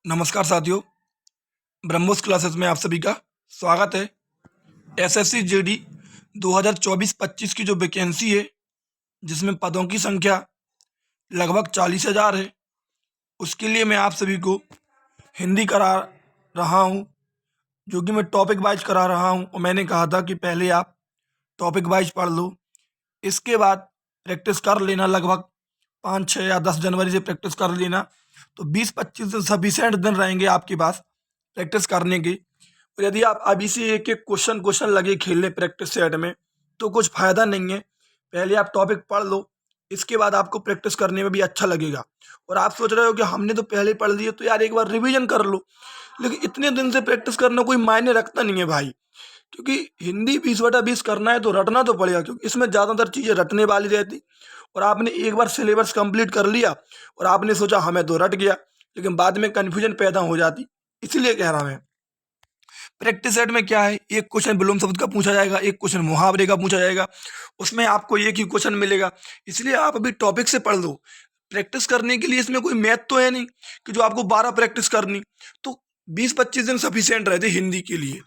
नमस्कार साथियों, ब्रह्मोस क्लासेस में आप सभी का स्वागत है। एसएससी जीडी 2024-25 की जो वैकेंसी है, जिसमें पदों की संख्या लगभग 40,000 है, उसके लिए मैं आप सभी को हिंदी करा रहा हूं, जो कि मैं टॉपिक वाइज करा रहा हूं। और मैंने कहा था कि पहले आप टॉपिक वाइज पढ़ लो, इसके बाद प्रैक्टिस कर लेना। लगभग 5, 6 या 10 जनवरी से प्रैक्टिस कर लेना, तो 20-25 दिन सफिशिएंट दिन रहेंगे आपके पास प्रैक्टिस करने की। और यदि आप अभी से एक एक क्वेश्चन क्वेश्चन लगे खेलने प्रैक्टिस सेट में, तो कुछ फायदा नहीं है। पहले आप टॉपिक पढ़ लो, इसके बाद आपको प्रैक्टिस करने में भी अच्छा लगेगा। और आप सोच रहे हो कि हमने तो पहले पढ़ लिए, तो यार एक बार रिवीजन कर लो। लेकिन इतने दिन से प्रैक्टिस करना कोई मायने रखता नहीं है भाई, क्योंकि हिंदी 20/20 करना है तो रटना तो पड़ेगा, क्योंकि इसमें ज़्यादातर चीज़ें रटने वाली रहती। और आपने एक बार सिलेबस कंप्लीट कर लिया और आपने सोचा हमें तो रट गया, लेकिन बाद में कन्फ्यूजन पैदा हो जाती। इसलिए कह रहा मैं, प्रैक्टिस सेट में क्या है, एक क्वेश्चन विलोम शब्द का पूछा जाएगा, एक क्वेश्चन मुहावरे का पूछा जाएगा, उसमें आपको एक ही क्वेश्चन मिलेगा। इसलिए आप अभी टॉपिक से पढ़ लो। प्रैक्टिस करने के लिए इसमें कोई मैथ तो है नहीं कि जो आपको 12 प्रैक्टिस करनी, तो 20-25 दिन सफिशिएंट रहते हिंदी के लिए,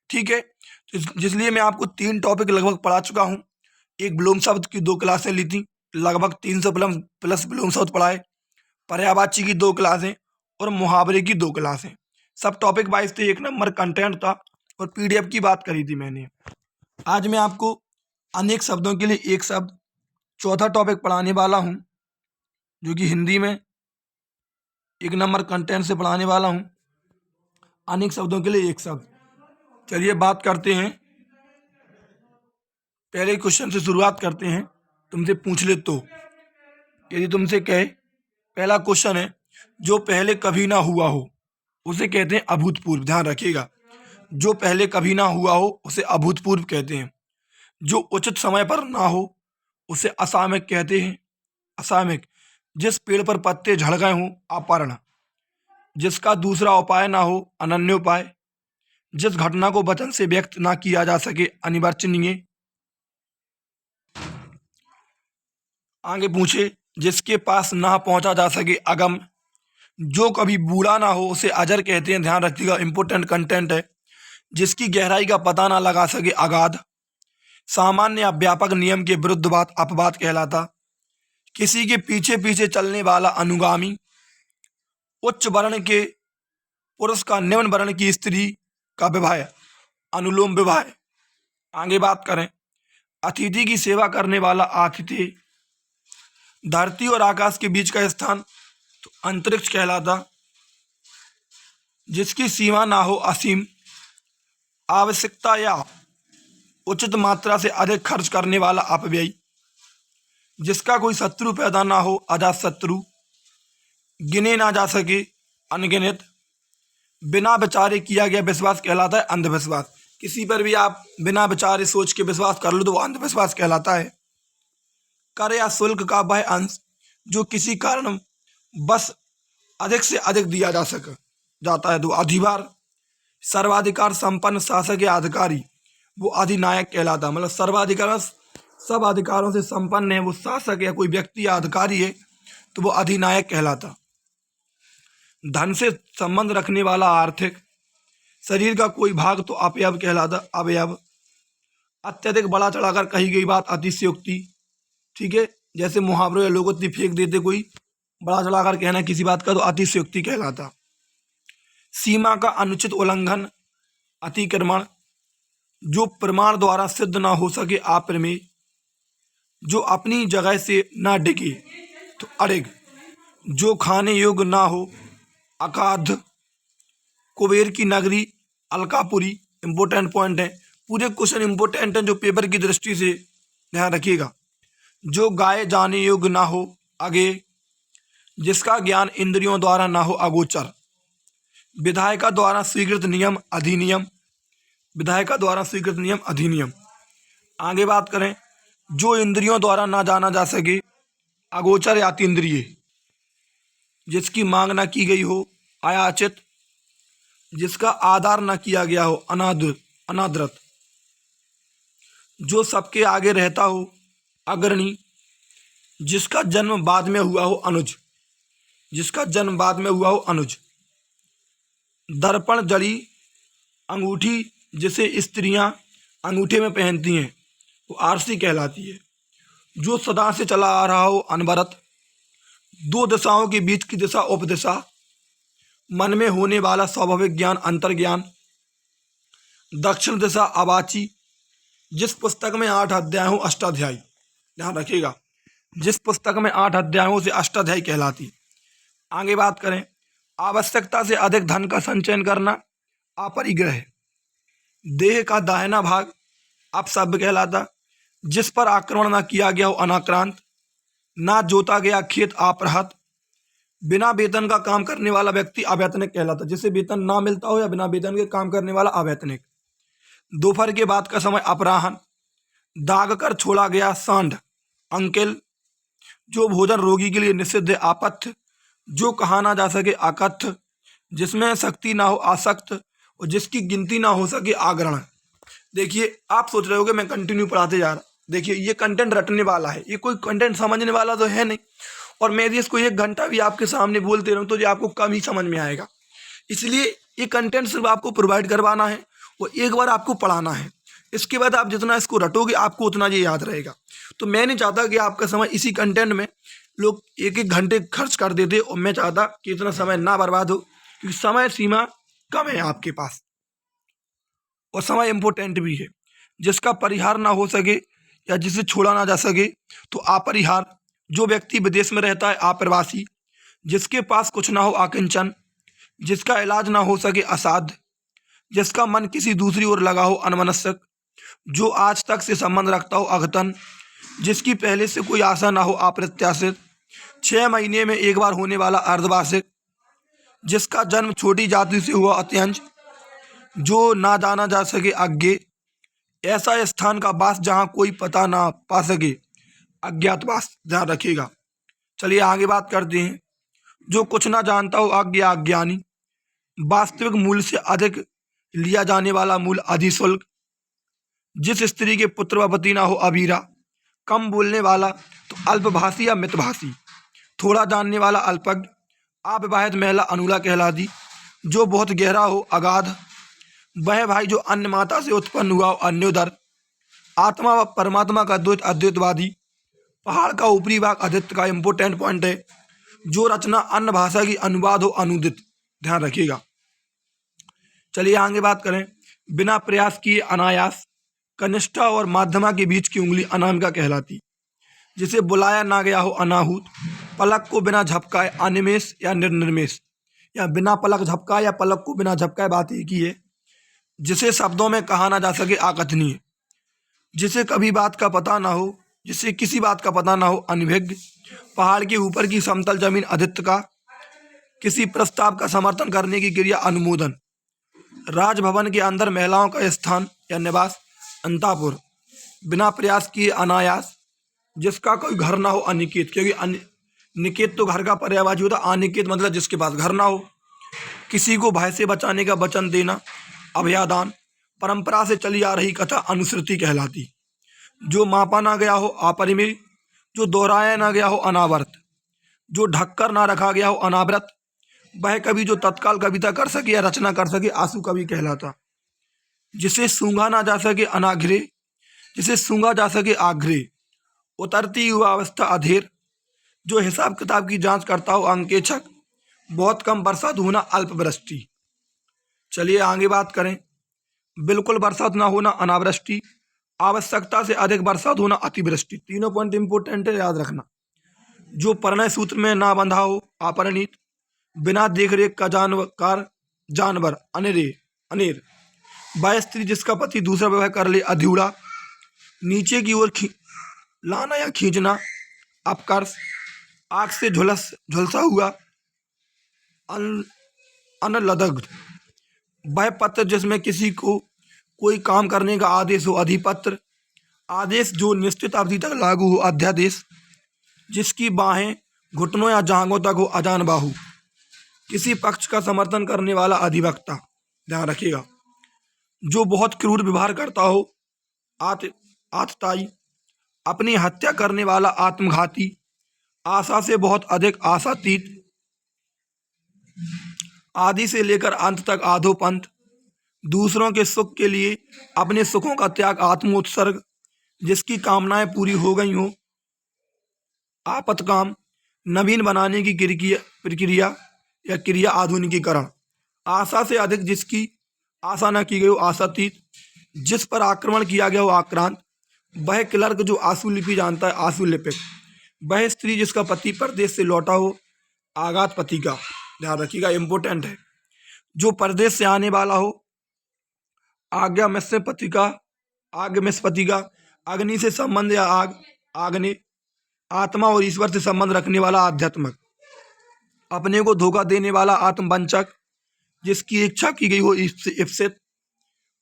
ठीक है। जिसलिए मैं आपको 3 टॉपिक लगभग पढ़ा चुका हूँ। एक विलोम शब्द की 2 क्लासें ली थी, लगभग 300 प्लस विलोम शब्द पढ़ाए। पर्यायवाची की 2 क्लासें और मुहावरे की 2 क्लासें। सब टॉपिक वाइज थे, 1 नंबर कंटेंट था। और पीडीएफ की बात करी थी मैंने। आज मैं आपको अनेक शब्दों के लिए एक शब्द, चौथा टॉपिक पढ़ाने वाला हूँ, जो कि हिंदी में 1 नंबर कंटेंट से पढ़ाने वाला हूँ। अनेक शब्दों के लिए एक शब्द। चलिए बात करते हैं, पहले क्वेश्चन से शुरुआत करते हैं। तुमसे पूछ ले तो, यदि तुमसे कहे, पहला क्वेश्चन है, जो पहले कभी ना हुआ हो उसे कहते हैं अभूतपूर्व। ध्यान रखिएगा, जो पहले कभी ना हुआ हो उसे अभूतपूर्व कहते हैं। जो उचित समय पर ना हो उसे असामयिक कहते हैं। असामयिक, जिस पेड़ पर पत्ते झड़ गए हों अपर्ण। जिसका दूसरा उपाय ना हो अनन्योपाय। जिस घटना को वचन से व्यक्त ना किया जा सके अनिर्वचनीय। आगे पूछे, जिसके पास ना पहुंचा जा सके अगम। जो कभी बूढ़ा ना हो उसे अजर कहते हैं। ध्यान रखिएगा, इंपोर्टेंट कंटेंट है। जिसकी गहराई का पता ना लगा सके अगाध। सामान्य या व्यापक नियम के विरुद्ध बात अपवाद कहलाता। किसी के पीछे पीछे चलने वाला अनुगामी। उच्च वर्ण के पुरुष का निम्न वर्ण की स्त्री का विवाह अनुलोम विवाह। आगे बात करें, अतिथि की सेवा करने वाला आतिथ्य। धरती और आकाश के बीच का स्थान तो अंतरिक्ष कहलाता। जिसकी सीमा ना हो असीम। आवश्यकता या उचित मात्रा से अधिक खर्च करने वाला अपव्ययी। जिसका कोई शत्रु पैदा ना हो अजात शत्रु। गिने ना जा सके अनगिनत। बिना विचारे किया गया विश्वास कहलाता है अंधविश्वास। किसी पर भी आप बिना विचारे सोच के विश्वास कर लो तो वो अंधविश्वास कहलाता है। कर या शुल्क का वह अंश जो किसी कारण बस अधिक से अधिक दिया जा सके जाता है तो अधिभार। सर्वाधिकार संपन्न शासक या अधिकारी वो अधिनायक कहलाता। मतलब सर्वाधिकार, सब अधिकारों से संपन्न है वो शासक या कोई व्यक्ति या अधिकारी है तो वो अधिनायक कहलाता। धन से संबंध रखने वाला आर्थिक। शरीर का कोई भाग तो अवयव कहलाता अवयव। अत्यधिक बड़ा चढ़ाकर कही गई बात अतिशयोक्ति, ठीक है। जैसे मुहावरों या लोगोक्ति फेंक देते कोई, बड़ा चढ़ाकर कहना किसी बात का तो अतिशयोक्ति कहलाता। सीमा का अनुचित उल्लंघन अतिक्रमण। जो प्रमाण द्वारा सिद्ध ना हो सके अप्रमेय। जो अपनी जगह से ना डिगे तो अड़िग। जो खाने योग्य ना हो अकाध। कुबेर की नगरी अलकापुरी। इंपोर्टेंट पॉइंट है, पूरे क्वेश्चन इंपोर्टेंट है जो पेपर की दृष्टि से ध्यान रखिएगा। जो गाए जाने योग्य ना हो आगे। जिसका ज्ञान इंद्रियों द्वारा ना हो अगोचर। विधायिका द्वारा स्वीकृत नियम अधिनियम। विधायिका द्वारा स्वीकृत नियम अधिनियम। आगे बात करें, जो इंद्रियों द्वारा ना जाना जा सके अगोचर या अतीन्द्रिय। जिसकी मांग ना की गई हो अयाचित। जिसका आदर न किया गया हो अनादृत। जो सबके आगे रहता हो अग्रणी। जिसका जन्म बाद में हुआ हो अनुज। जिसका जन्म बाद में हुआ हो अनुज। दर्पण जड़ी अंगूठी जिसे स्त्रियां अंगूठे में पहनती हैं वो आरसी कहलाती है। जो सदा से चला आ रहा हो अनवरत, दो दिशाओं के बीच की दिशा उपदिशा, मन में होने वाला स्वाभाविक ज्ञान अंतर्ज्ञान, दक्षिण दिशा अवाची, जिस पुस्तक में 8 अध्याय हो अष्टाध्यायी। ध्यान रखिएगा, जिस पुस्तक में 8 अध्यायों से अष्टाध्यायी कहलाती। आगे बात करें, आवश्यकता से अधिक धन का संचयन करना अपरिग्रह, देह का दाहिना भाग अपसभ्य कहलाता, जिस पर आक्रमण न किया गया हो अनाक्रांत, ना जोता गया खेत अपरहत, बिना वेतन का काम करने वाला व्यक्ति अवैतनिक कहलाता, जिसे वेतन ना मिलता हो या बिना वेतन के काम करने वाला अवैतनिक। दोपहर के बाद का समय अपराह्न, दाग कर छोड़ा गया सांड अंकिल, जो भोजन रोगी के लिए निषिद्ध है आपत्थ, जो कहा ना जा सके अकथ्य, जिसमें शक्ति ना हो आसक्त, और जिसकी गिनती ना हो सके आग्रहण। देखिए, आप सोच रहे होगे मैं कंटिन्यू पढ़ाते जा रहा, देखिए ये कंटेंट रटने वाला है, ये कोई कंटेंट समझने वाला तो है नहीं। और मैं यदि इसको 1 घंटा भी आपके सामने बोलते रहूँ तो ये आपको कम ही समझ में आएगा। इसलिए ये कंटेंट सिर्फ आपको प्रोवाइड करवाना है और एक बार आपको पढ़ाना है। इसके बाद आप जितना इसको रटोगे आपको उतना ये याद रहेगा। तो मैं नहीं चाहता कि आपका समय इसी कंटेंट में लोग 1-1 घंटे खर्च कर देते, और मैं चाहता कि इतना समय ना बर्बाद हो, क्योंकि समय सीमा कम है आपके पास और समय इम्पोर्टेंट भी है। जिसका परिहार ना हो सके या जिसे छोड़ा ना जा सके तो अपरिहार, जो व्यक्ति विदेश में रहता है अप्रवासी, जिसके पास कुछ ना हो अकिंचन, जिसका इलाज ना हो सके असाध्य, जिसका मन किसी दूसरी ओर लगा हो अनमनस्क, जो आज तक से संबंध रखता हो अघतन, जिसकी पहले से कोई आशा ना हो अप्रत्याशित, 6 महीने में एक बार होने वाला अर्धवार्षिक, जिसका जन्म छोटी जाति से हुआ अत्यंज, जो ना जाना जा सके अज्ञे, ऐसा स्थान का वास जहाँ कोई पता ना पा सके अज्ञातवास। ध्यान रखिएगा। चलिए आगे बात करते हैं। जो कुछ ना जानता हो अज्ञानी, वास्तविक मूल्य से अधिक लिया जाने वाला मूल्य अधिशुल्क, जिस स्त्री के पुत्र व पति ना हो अभीरा, कम बोलने वाला तो अल्पभाषी या मितभाषी, थोड़ा जानने वाला अल्पज्ञ, अविवाहित महिला अनुला कहलाती, जो बहुत गहरा हो अगाध, वह भाई जो अन्य माता से उत्पन्न हुआ हो अन्योदर, आत्मा व परमात्मा का द्वैत अद्वैतवादी, पहाड़ का ऊपरी भाग आदित्य का इंपोर्टेंट पॉइंट है, जो रचना अन्य भाषा की अनुवाद हो अनुदित। ध्यान रखिएगा। चलिए आगे बात करें। बिना प्रयास किए अनायास, कनिष्ठा और माध्यमा के बीच की उंगली अनामिका कहलाती, जिसे बुलाया ना गया हो अनाहूत, पलक को बिना झपकाए अनिमेष या निर्निमेष, या बिना पलक झपकाए या पलक को बिना झपकाए, बात एक ही है, जिसे शब्दों में कहा ना जा सके अकथनीय, जिसे कभी बात का पता ना हो, जिसे किसी बात का पता ना हो अनभिज्ञ, पहाड़ के ऊपर की समतल जमीन आदित्य का, किसी प्रस्ताव का समर्थन करने की क्रिया अनुमोदन, राजभवन के अंदर महिलाओं का स्थान या निवास अंतापुर, बिना प्रयास किए अनायास, जिसका कोई घर ना हो अनिकेत, क्योंकि निकेत तो घर का पर्यायवाची होता, अनिकेत मतलब जिसके पास घर ना हो, किसी को भय से बचाने का वचन देना अभयादान, परंपरा से चली आ रही कथा अनुश्रुति कहलाती, जो मापा ना गया हो अपरिमेय, जो दोहराया ना गया हो अनावर्त, जो ढककर ना रखा गया हो अनावृत, वह कवि जो तत्काल कविता कर सके या रचना कर सके आंसू कवि कहलाता, जिसे सूंघा ना जा सके अनाघ्रे, जिसे सूंघा जा सके आघ्रे, उतरती हुआ अवस्था अधेर, जो हिसाब किताब की जांच करता हो अंकेक्षक, बहुत कम बरसात होना अल्पवृष्टि। चलिए आगे बात करें। बिल्कुल बरसात ना होना अनावृष्टि, आवश्यकता से अधिक बरसात होना अतिवृष्टि। तीनों पॉइंट इंपोर्टेंट है, याद रखना। जो परिणय सूत्र में ना बंधा हो अपरिणीत, बिना देख रेख का जानवर अनेर, वह स्त्री जिसका पति दूसरा विवाह कर ले अधूरा, नीचे की ओर लाना या खींचना अपकर्ष, आग से झुलसा हुआ अनलदग्ध, वह पत्र जिसमें किसी को कोई काम करने का आदेश हो अधिपत्र, आदेश जो निश्चित अवधि तक लागू हो अध्यादेश, जिसकी बाहें घुटनों या जांघों तक हो अजान बाहु, किसी पक्ष का समर्थन करने वाला अधिवक्ता। ध्यान रखिएगा। जो बहुत क्रूर व्यवहार करता हो आतताई, अपनी हत्या करने वाला आत्मघाती, आशा से बहुत अधिक आशातीत, आदि से लेकर अंत तक आधोपंथ, दूसरों के सुख के लिए अपने सुखों का त्याग, आत्मोत्सर्ग, जिसकी कामनाएं पूरी हो गई हो, आपतकाम, नवीन बनाने की प्रक्रिया या क्रिया, आधुनिकीकरण, आशा से अधिक जिसकी आशा न की गई हो, आशातीत, जिस पर आक्रमण किया गया हो, आक्रांत, वह क्लर्क जो आशुलिपि जानता है, आशुलिपिक, वह स्त्री जिसका पति परदेश से लौटा हो, आघात पति का, ध्यान रखिएगा, इंपोर्टेंट है, जो परदेश से आने वाला हो, आज्ञा मिश्र पति का, आज्ञ मिश्र पति का, अग्नि से संबंध या आग, आग्नि, आत्मा और ईश्वर से संबंध रखने वाला, आध्यात्मिक, अपने को धोखा देने वाला, आत्मवंचक, जिसकी इच्छा की गई हो, इप्सित,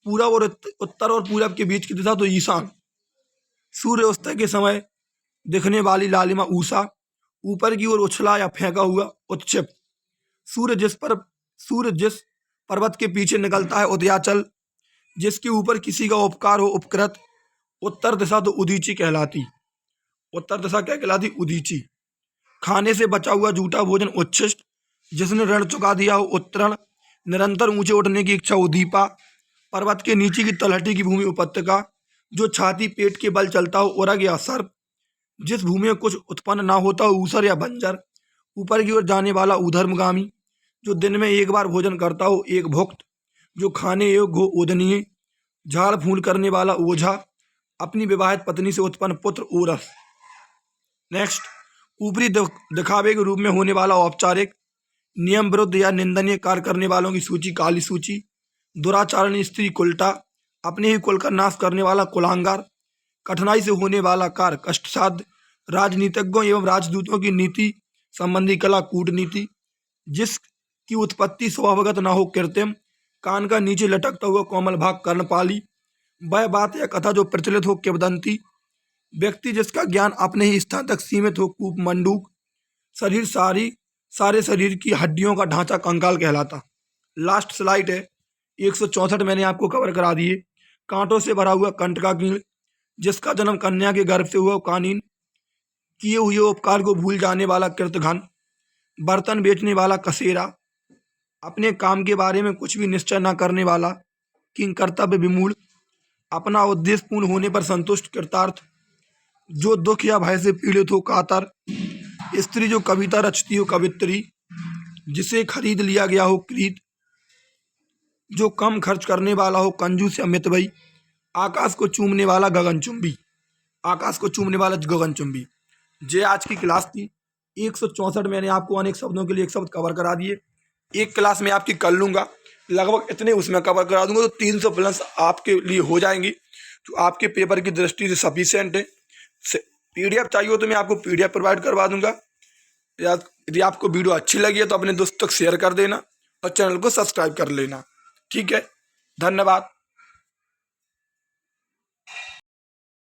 पूरब और उत्तर और पूरब के बीच की दिशा तो ईशान, सूर्योदय के समय दिखने वाली लालिमा, ऊषा, ऊपर की ओर उछला या फेंका हुआ, उत्क्षिप्त, सूर्य जिस पर्वत के पीछे निकलता है, उदयाचल, जिसके ऊपर किसी का उपकार हो, उपकृत, उत्तर दिशा तो उदीची कहलाती, उत्तर दिशा क्या कहलाती, उदीची, खाने से बचा हुआ झूठा भोजन, उच्छिष्ट, जिसने ऋण चुका दिया हो, उत्तरण, निरंतर ऊंचे उठने की इच्छा, उदीपा, पर्वत के नीचे की तलहटी की भूमि, उपत्यका, जो छाती पेट के बल चलता हो, उरग या सर्प, जिस भूमि में कुछ उत्पन्न ना होता हो, ऊसर या बंजर, ऊपर की ओर जाने वाला, ऊर्ध्वगामी, जो दिन में एक बार भोजन करता हो, एक भुक्त, जो खाने योग्य हो, ओदनीय, झाड़ फूल करने वाला, ओझा, अपनी विवाहित पत्नी से उत्पन्न पुत्र, ओरस। नेक्स्ट, ऊपरी दिखावे के रूप में होने वाला, औपचारिक, नियम विरुद्ध या निंदनीय कार्य करने वालों की सूची, काली सूची, दुराचारणी स्त्री, कुलटा, अपने ही कुल का नाश करने वाला, कुलांगार, कठिनाई से होने वाला कार्य, कष्टसाध्य, राजनीतिज्ञों एवं राजदूतों की नीति संबंधी कला, कूटनीति, जिसकी उत्पत्ति स्वभावगत न हो, कृत्रिम, कान का नीचे लटकता हुआ कोमल भाग, कर्णपाली, वह बात या कथा जो प्रचलित हो, किंवदंती, व्यक्ति जिसका ज्ञान अपने ही स्थान तक सीमित हो, कूप, मंडूक, शरीर सारे शरीर की हड्डियों का ढांचा, कंकाल कहलाता। लास्ट स्लाइड है 164, मैंने आपको कवर करा दिए। कांटों से भरा हुआ, कंठ का कीड़, जिसका जन्म कन्या के गर्भ से हुआ, कानीन, किए हुए उपकार को भूल जाने वाला, कृतघ्न, बर्तन बेचने वाला, कसेरा, अपने काम के बारे में कुछ भी निश्चय न करने वाला, किंग कर्तव्य विमूढ़, अपना उद्देश्य पूर्ण होने पर संतुष्ट, कृतार्थ, जो दुख या भय से पीड़ित हो, कातर, स्त्री जो कविता रचती हो, कवित्री, जिसे खरीद लिया गया हो, क्रीत, जो कम खर्च करने वाला हो, कंजूस या मितव्ययी, आकाश को चूमने वाला, गगनचुंबी, आकाश को चूमने वाला गगनचुंबी। ये आज की क्लास थी 164, मैंने आपको अनेक शब्दों के लिए एक शब्द कवर करा दिए। एक क्लास में आपकी कर लूँगा, लगभग इतने उसमें कवर करा दूंगा, तो 300 प्लस आपके लिए हो जाएंगी, जो आपके पेपर की दृष्टि से सफिशिएंट है। PDF चाहिए हो तो मैं आपको PDF प्रोवाइड करवा दूंगा। यदि आपको वीडियो अच्छी लगी है तो अपने दोस्तों तक शेयर कर देना और चैनल को सब्सक्राइब कर लेना। ठीक है, धन्यवाद।